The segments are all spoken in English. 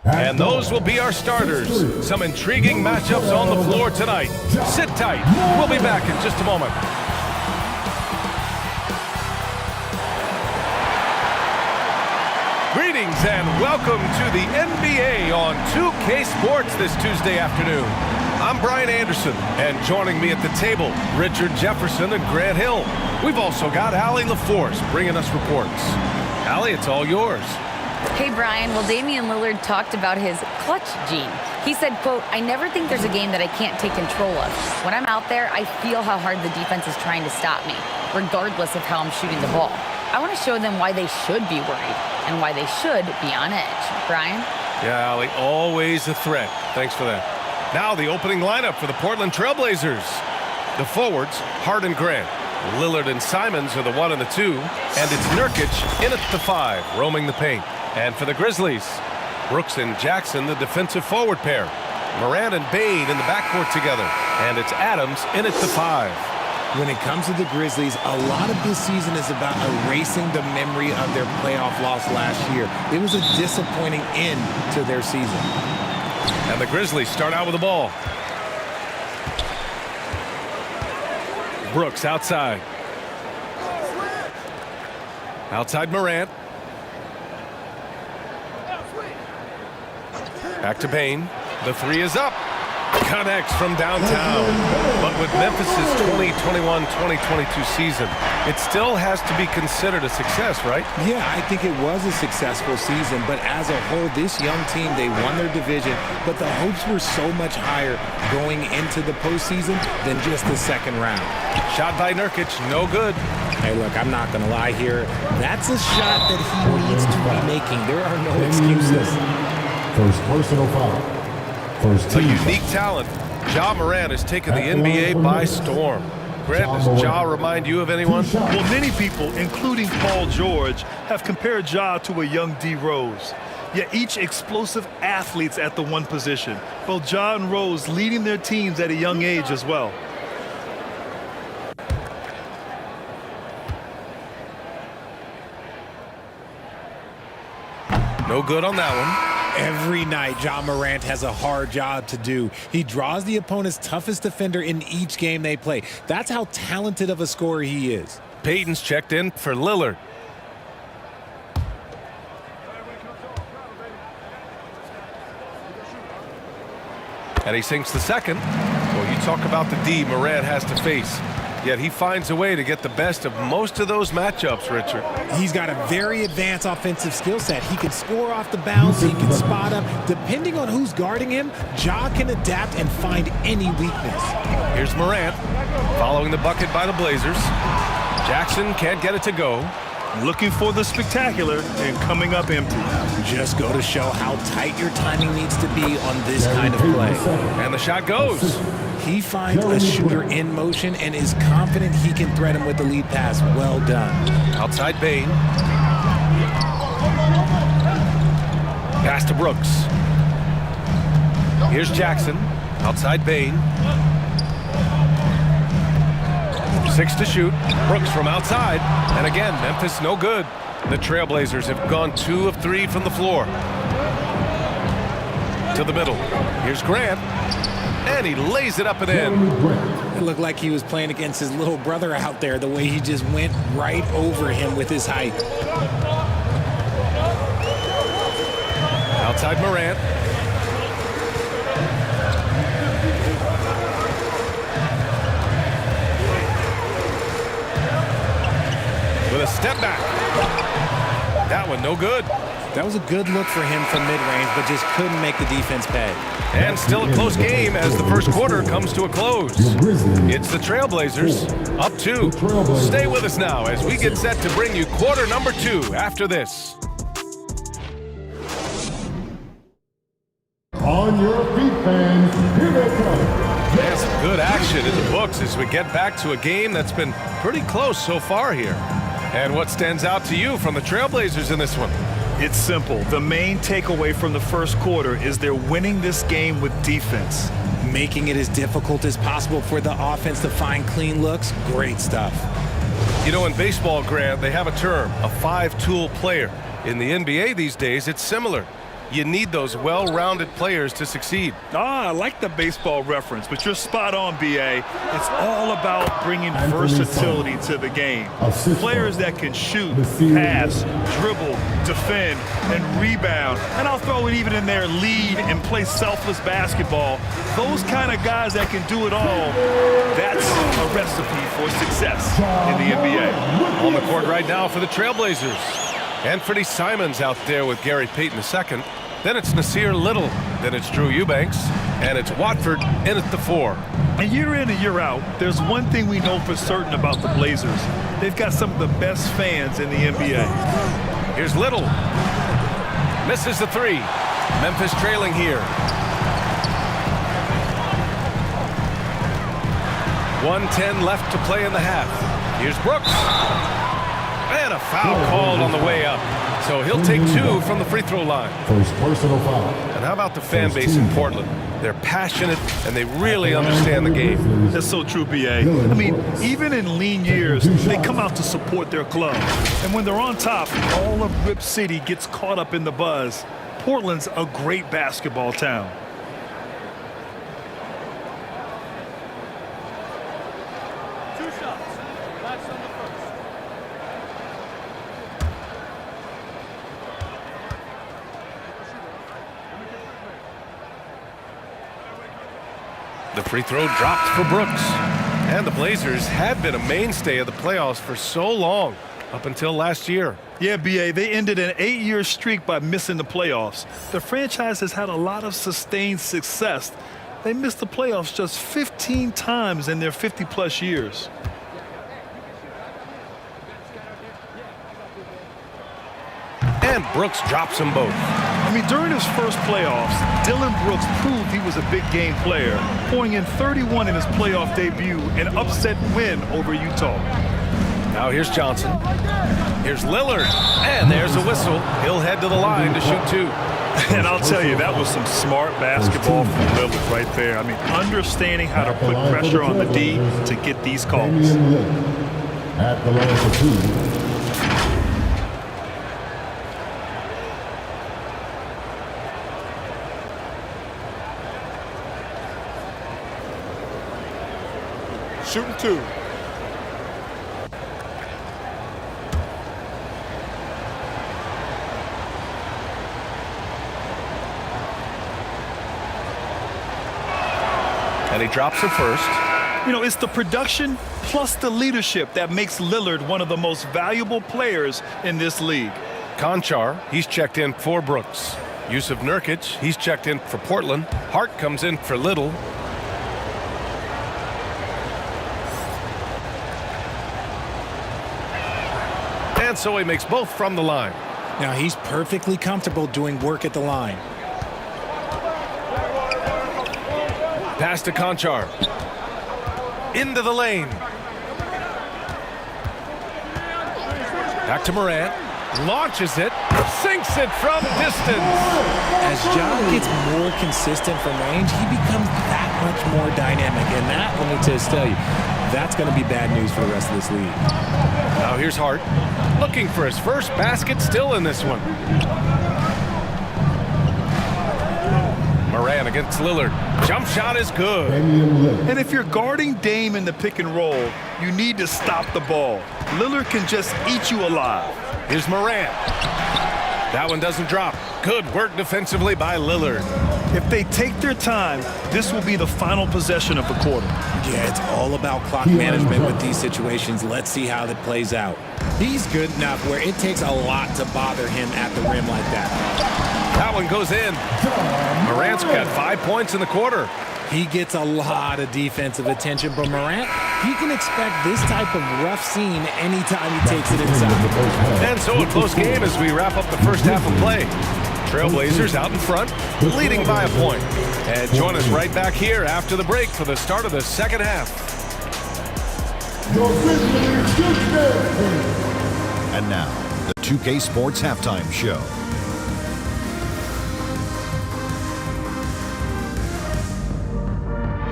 And those will be our starters. Some intriguing matchups on the floor tonight. Sit tight. We'll be back in just a moment. Greetings and welcome to the NBA on 2K Sports this Tuesday afternoon. I'm Brian Anderson, and joining me at the table, Richard Jefferson and Grant Hill. We've also got Allie LaForce bringing us reports. Allie, it's all yours. Hey, Brian. Well, Damian Lillard talked about his clutch gene. He said, quote, "I never think there's a game that I can't take control of. When I'm out there, I feel how hard the defense is trying to stop me, regardless of how I'm shooting the ball. I want to show them why they should be worried and why they should be on edge." Brian? Yeah, Allie, always a threat. Thanks for that. Now the opening lineup for the Portland Trailblazers. The forwards, Hart and Grant. Lillard and Simons are the 1 and the 2. And it's Nurkic in at the 5, roaming the paint. And for the Grizzlies, Brooks and Jackson, the defensive forward pair. Morant and Bane in the backcourt together. And it's Adams in at the 5. When it comes to the Grizzlies, a lot of this season is about erasing the memory of their playoff loss last year. It was a disappointing end to their season. And the Grizzlies start out with the ball. Brooks outside. Outside Morant. Back to Bane. The 3 is up. Connects from downtown. But with Memphis's 2021-2022 season, it still has to be considered a success, right? Yeah, I think it was a successful season, but as a whole, this young team, they won their division, but the hopes were so much higher going into the postseason than just the second round. Shot by Nurkic, no good. Hey, look, I'm not going to lie here. That's a shot that he needs to be making. There are no excuses. First personal foul. First A team. unique talent. Ja Morant has taken the NBA by storm. Grant, does Ja remind you of anyone? Well, many people, including Paul George, have compared Ja to a young D. Rose. Yet each explosive athletes at the one position. Both Ja and Rose leading their teams at a young age as well. No good on that one. Every night, Ja Morant has a hard job to do. He draws the opponent's toughest defender in each game they play. That's how talented of a scorer he is. Payton's checked in for Lillard. And he sinks the second. Well, you talk about the D Morant has to face. Yet he finds a way to get the best of most of those matchups, Richard. He's got a very advanced offensive skill set. He can score off the bounce. He can spot up. Depending on who's guarding him, Ja can adapt and find any weakness. Here's Morant following the bucket by the Blazers. Jackson can't get it to go. Looking for the spectacular and coming up empty. Just go to show how tight your timing needs to be on this kind of play. And the shot goes. He finds a shooter in motion and is confident he can thread him with the lead pass. Well done. Outside Bane. Pass to Brooks. Here's Jackson. Outside Bane. 6 to shoot. Brooks from outside. And again, Memphis no good. The Trailblazers have gone 2 of 3 from the floor. To the middle. Here's Grant. And he lays it up and in. It looked like he was playing against his little brother out there, the way he just went right over him with his height. Outside Morant. With a step back. That one no good. That was a good look for him from mid-range, but just couldn't make the defense pay. And still a close game as the first quarter comes to a close. It's the Trailblazers up 2. Stay with us now as we get set to bring you quarter number 2 after this. On your feet, fans. Here they come. And some good action in the books as we get back to a game that's been pretty close so far here. And what stands out to you from the Trailblazers in this one? It's simple. The main takeaway from the first quarter is they're winning this game with defense. Making it as difficult as possible for the offense to find clean looks. Great stuff. You know, in baseball, Grant, they have a term, a 5-tool player. In the NBA these days, it's similar. You need those well-rounded players to succeed. I like the baseball reference, but you're spot on, B.A. It's all about bringing versatility to the game. Players that can shoot, pass, dribble, defend, and rebound. And I'll throw it even in there, lead and play selfless basketball. Those kind of guys that can do it all, that's a recipe for success in the NBA. On the court right now for the Trailblazers. Anthony Simons out there with Gary Payton II. Then it's Nasir Little. Then it's Drew Eubanks. And it's Watford in at the 4. And year in and year out, there's one thing we know for certain about the Blazers. They've got some of the best fans in the NBA. Here's Little. Misses the 3. Memphis trailing here. 1:10 left to play in the half. Here's Brooks. And a foul called on the way up. So he'll take 2 from the free throw line. First personal foul. And how about the fan base in Portland? They're passionate and they really understand the game. That's so true, B.A. I mean, even in lean years, they come out to support their club. And when they're on top, all of Rip City gets caught up in the buzz. Portland's a great basketball town. The free throw dropped for Brooks. And the Blazers had been a mainstay of the playoffs for so long, up until last year. Yeah, B.A., they ended an 8-year streak by missing the playoffs. The franchise has had a lot of sustained success. They missed the playoffs just 15 times in their 50-plus years. And Brooks drops them both. I mean, during his first playoffs, Dylan Brooks proved he was a big game player, pouring in 31 in his playoff debut, an upset win over Utah. Now here's Johnson. Here's Lillard. And there's a whistle. He'll head to the line to shoot 2. And I'll tell you, that was some smart basketball from Lillard right there. I mean, understanding how to put pressure on the D to get these calls. At the line for 2. Shooting 2. And he drops it first. You know, it's the production plus the leadership that makes Lillard one of the most valuable players in this league. Conchar, he's checked in for Brooks. Yusuf Nurkic, he's checked in for Portland. Hart comes in for Little. And so he makes both from the line. Now he's perfectly comfortable doing work at the line. Pass to Conchar. Into the lane. Back to Morant. Launches it. Sinks it from distance. As Ja gets more consistent from range, he becomes that much more dynamic. And that, let me just tell you, that's going to be bad news for the rest of this league. Now here's Hart. Looking for his first basket still in this one. Morant against Lillard. Jump shot is good. And if you're guarding Dame in the pick and roll, you need to stop the ball. Lillard can just eat you alive. Here's Morant. That one doesn't drop. Good work defensively by Lillard. If they take their time, this will be the final possession of the quarter. Yeah, it's all about clock management with these situations. Let's see how that plays out. He's good enough where it takes a lot to bother him at the rim like that. That one goes in. Morant's got 5 points in the quarter. He gets a lot of defensive attention, but Morant, you can expect this type of rough scene anytime he takes it inside. And so a close game as we wrap up the first half of play. Trailblazers out in front, leading by a point. And join us right back here after the break for the start of the second half. And now, the 2K Sports Halftime Show.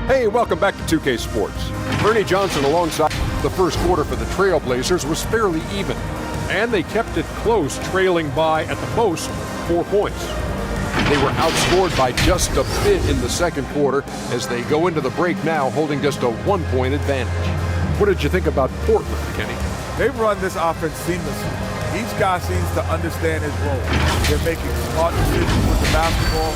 Hey, welcome back to 2K Sports. Ernie Johnson alongside the first quarter for the Trailblazers was fairly even, and they kept it close, trailing by at the most 4 points. They were outscored by just a bit in the second quarter as they go into the break now holding just a 1-point advantage. What did you think about Portland, Kenny? They've run this offense seamlessly. Each guy seems to understand his role. They're making smart decisions with the basketball,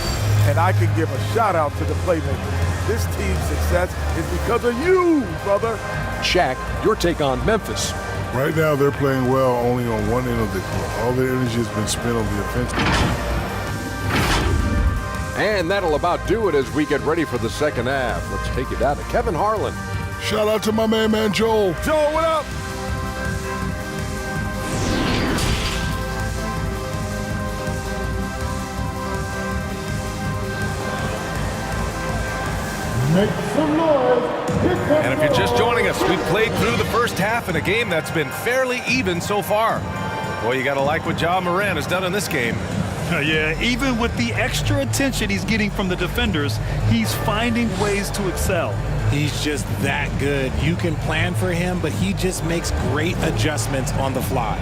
and I can give a shout out to the playmakers. This team's success is because of you, brother. Shaq, your take on Memphis. Right now, they're playing well only on one end of the court. All their energy has been spent on the offensive. And that'll about do it as we get ready for the second half. Let's take it down to Kevin Harlan. Shout out to my man Joel. Joe, what up? Make some noise. And if you're just joining us, we've played through the first half in a game that's been fairly even so far. Boy, you got to like what Ja Morant has done in this game. Yeah, even with the extra attention he's getting from the defenders, he's finding ways to excel. He's just that good. You can plan for him, but he just makes great adjustments on the fly.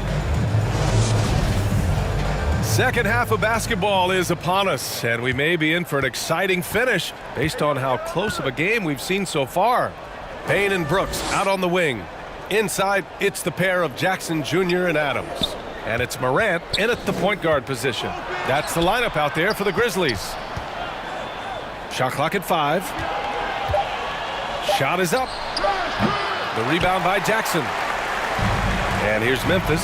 Second half of basketball is upon us, and we may be in for an exciting finish based on how close of a game we've seen so far. Payne and Brooks out on the wing. Inside, it's the pair of Jackson Jr. and Adams. And it's Morant in at the point guard position. That's the lineup out there for the Grizzlies. Shot clock at 5. Shot is up. The rebound by Jackson. And here's Memphis.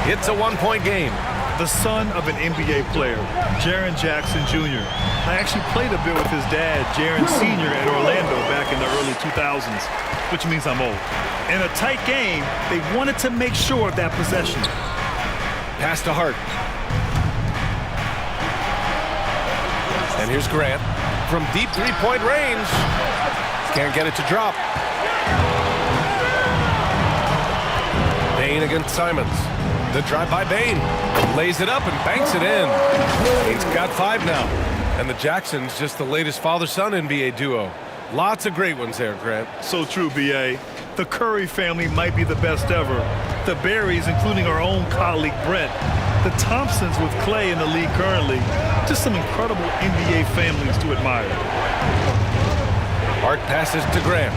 It's a 1-point game. The son of an NBA player, Jaren Jackson Jr. I actually played a bit with his dad, Jaren Sr. at Orlando back in the early 2000s, which means I'm old. In a tight game, they wanted to make sure of that possession. Pass to Hart. And here's Grant from deep three-point range. Can't get it to drop. Payne against Simons. The drive by Payne. Lays it up and banks it in. Payne's got 5 now. And the Jacksons just the latest father-son NBA duo. Lots of great ones there, Grant. So true, B.A. The Curry family might be the best ever. The Berrys, including our own colleague Brent. The Thompsons with Clay in the league currently. Just some incredible NBA families to admire. Hart passes to Grant.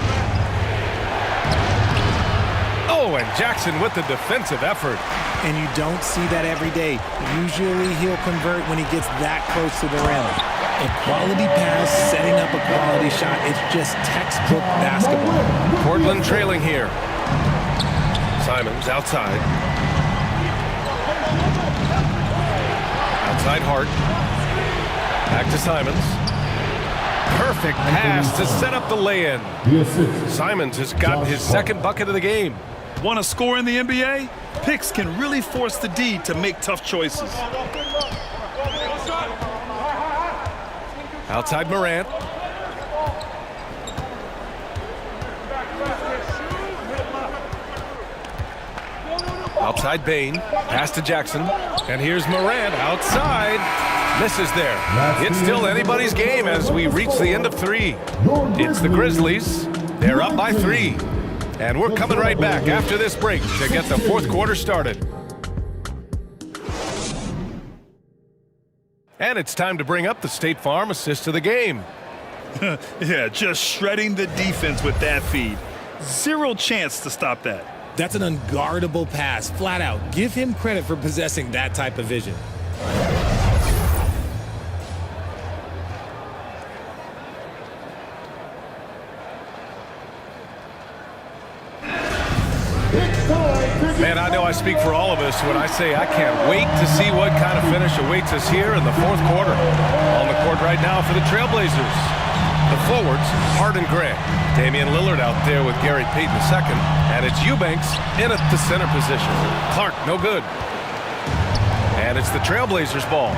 Oh, and Jackson with the defensive effort. And you don't see that every day. Usually he'll convert when he gets that close to the rim. A quality pass, setting up a quality shot. It's just textbook basketball. Portland trailing here. Simons outside. Outside Hart. Back to Simons. Perfect pass to set up the lay-in. Simons has got his second bucket of the game. Want to score in the NBA? Picks can really force the D to make tough choices. Outside Morant. Outside Payne. Pass to Jackson. And here's Morant outside. Misses there. It's still anybody's game as we reach the end of 3. It's the Grizzlies. They're up by 3. And we're coming right back after this break to get the fourth quarter started. And it's time to bring up the State Farm assist of the game. Yeah, just shredding the defense with that feed. Zero chance to stop that. That's an unguardable pass, flat out. Give him credit for possessing that type of vision. Man, I know I speak for all of us when I say I can't wait to see what kind of finish awaits us here in the fourth quarter. On the court right now for the Trailblazers. The forwards, Hart and Grant. Damian Lillard out there with Gary Payton II. And it's Eubanks in at the center position. Clark, no good. And it's the Trailblazers ball.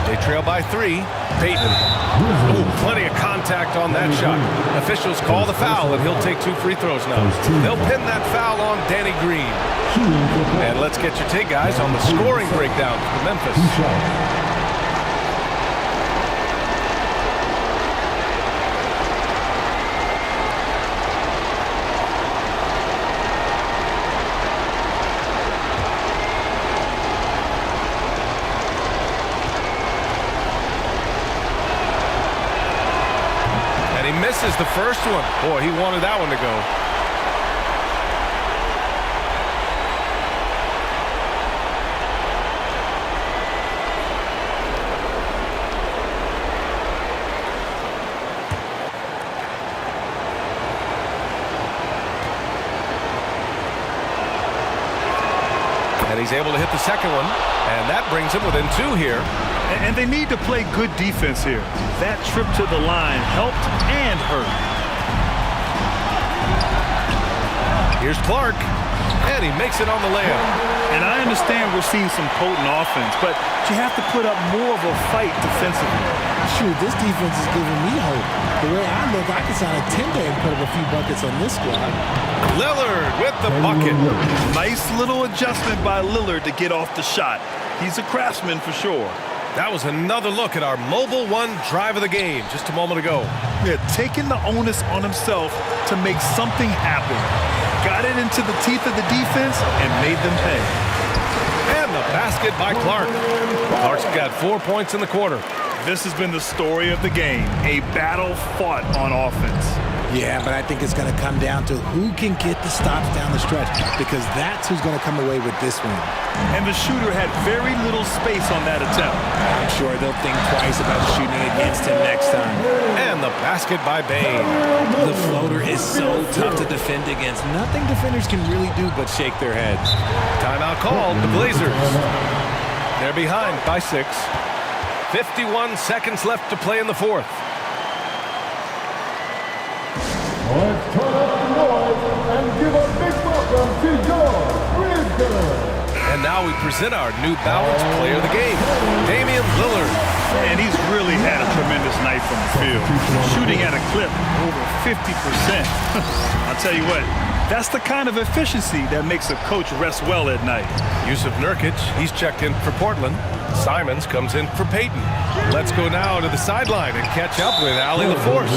They trail by 3. Payton. Ooh, plenty of contact on that shot. Officials call the foul, and he'll take 2 free throws now. They'll pin that foul on Danny Green. And let's get your take, guys, on the scoring breakdown for Memphis. misses the first one. Boy, he wanted that one to go. And he's able to hit the second one, and that brings him within 2 here. And they need to play good defense here. That trip to the line helped and hurt. Here's Clark, and he makes it on the layup. And I understand we're seeing some potent offense, but you have to put up more of a fight defensively. Shoot, this defense is giving me hope. The way I look, I can sign a 10-day and put up a few buckets on this squad. Lillard with the bucket. Nice little adjustment by Lillard to get off the shot. He's a craftsman for sure. That was another look at our Mobile One drive of the game just a moment ago. Yeah, taking the onus on himself to make something happen. Got it into the teeth of the defense and made them pay. And the basket by Clark. Clark's got 4 points in the quarter. This has been the story of the game, a battle fought on offense. Yeah, but I think it's going to come down to who can get the stops down the stretch, because that's who's going to come away with this one. And the shooter had very little space on that attempt. I'm sure they'll think twice about shooting against him next time. And the basket by Bain. The floater is so tough to defend against. Nothing defenders can really do but shake their heads. Timeout called, the Blazers. They're behind by 6. 51 seconds left to play in the fourth. Let's turn up the noise and give a big welcome to your GRIZZLIES. And now we present our new balanced player of the game, Damian Lillard. And he's really had a tremendous night from the field. Shooting at a clip over 50%. I'll tell you what, that's the kind of efficiency that makes a coach rest well at night. Yusuf Nurkic, he's checked in for Portland. Simons comes in for Peyton. Let's go now to the sideline and catch up with Allie LaForce.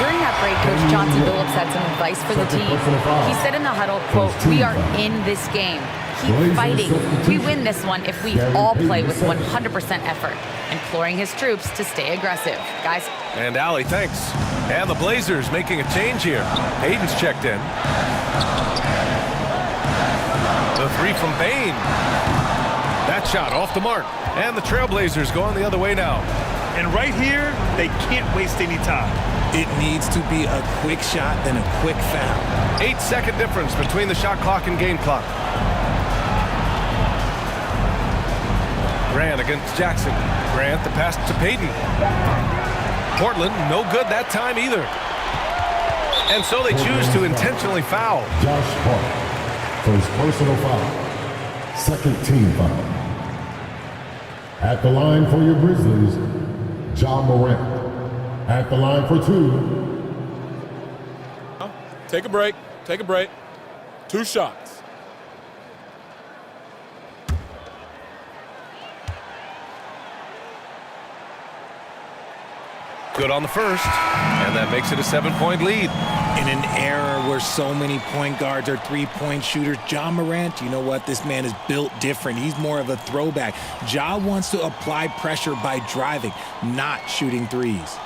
During that break, Coach Johnson Billups had some advice for the team. He said in the huddle, quote, "We are in this game. Keep fighting. We win this one if we all play with 100% effort," imploring his troops to stay aggressive. Guys. And Allie, thanks. And the Blazers making a change here. Hayden's checked in. The 3 from Bain. That shot off the mark. And the Trailblazers going the other way now. And right here, they can't waste any time. It needs to be a quick shot, then a quick foul. 8-second difference between the shot clock and game clock. Grant against Jackson. Grant, the pass to Peyton. Portland, no good that time either. And so they choose to intentionally foul. Josh Hart, first personal foul, second team foul. At the line for your Grizzlies, John Morant. At the line for 2. Take a break. Take a break. 2 shots. Good on the first, and that makes it a 7-point lead. In an era where so many point guards are three-point shooters, John Morant, you know what? This man is built different. He's more of a throwback. Ja wants to apply pressure by driving, not shooting threes.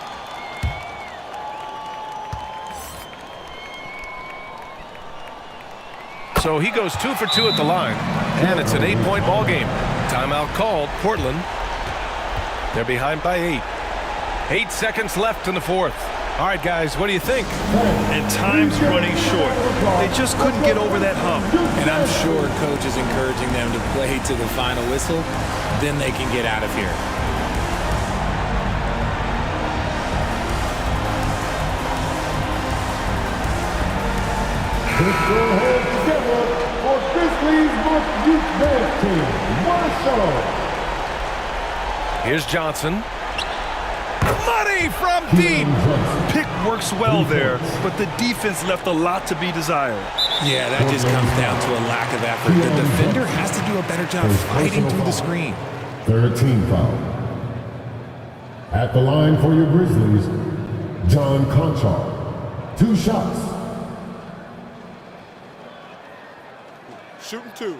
So he goes 2 for 2 at the line, and it's an 8-point ball game. Timeout called, Portland. They're behind by 8. 8 seconds left in the fourth. All right, guys, what do you think? And time's running short. They just couldn't get over that hump. And I'm sure coach is encouraging them to play to the final whistle. Then they can get out of here. Put your hands together for Grizzlies Youth Dance Team. What a show! Here's Johnson. Money from deep. Pick works well there, but the defense left a lot to be desired. Yeah, that just comes down to a lack of effort. The defender has to do a better job fighting through the screen. Third team foul. At the line for your Grizzlies, John Conchar. 2 shots. Shooting 2.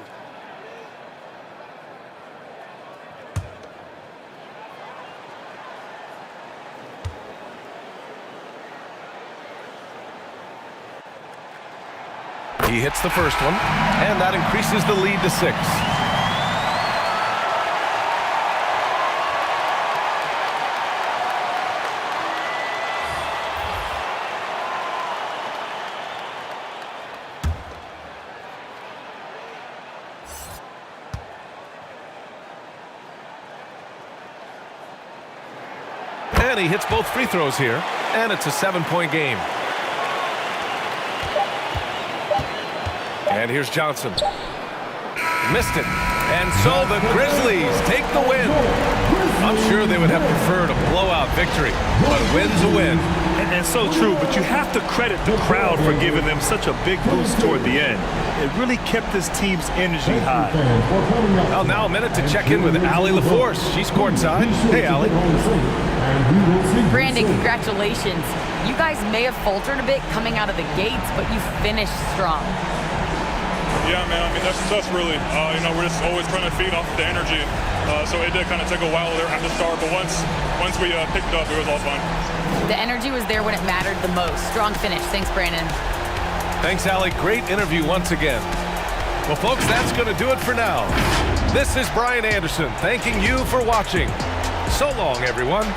He hits the first one, and that increases the lead to 6. And he hits both free throws here, and it's a 7-point game. And here's Johnson. Missed it. And so the Grizzlies take the win. I'm sure they would have preferred a blowout victory, but a win's a win. And so true, but you have to credit the crowd for giving them such a big boost toward the end. It really kept this team's energy high. Well, now a minute to check in with Allie LaForce. She's courtside. Hey, Allie. Brandon, congratulations. You guys may have faltered a bit coming out of the gates, but you finished strong. Yeah, man, I mean, that's really, we're just always trying to feed off the energy. So it did kind of take a while there at the start, but once we picked up, it was all fun. The energy was there when it mattered the most. Strong finish. Thanks, Brandon. Thanks, Allie. Great interview once again. Well, folks, that's going to do it for now. This is Brian Anderson thanking you for watching. So long, everyone.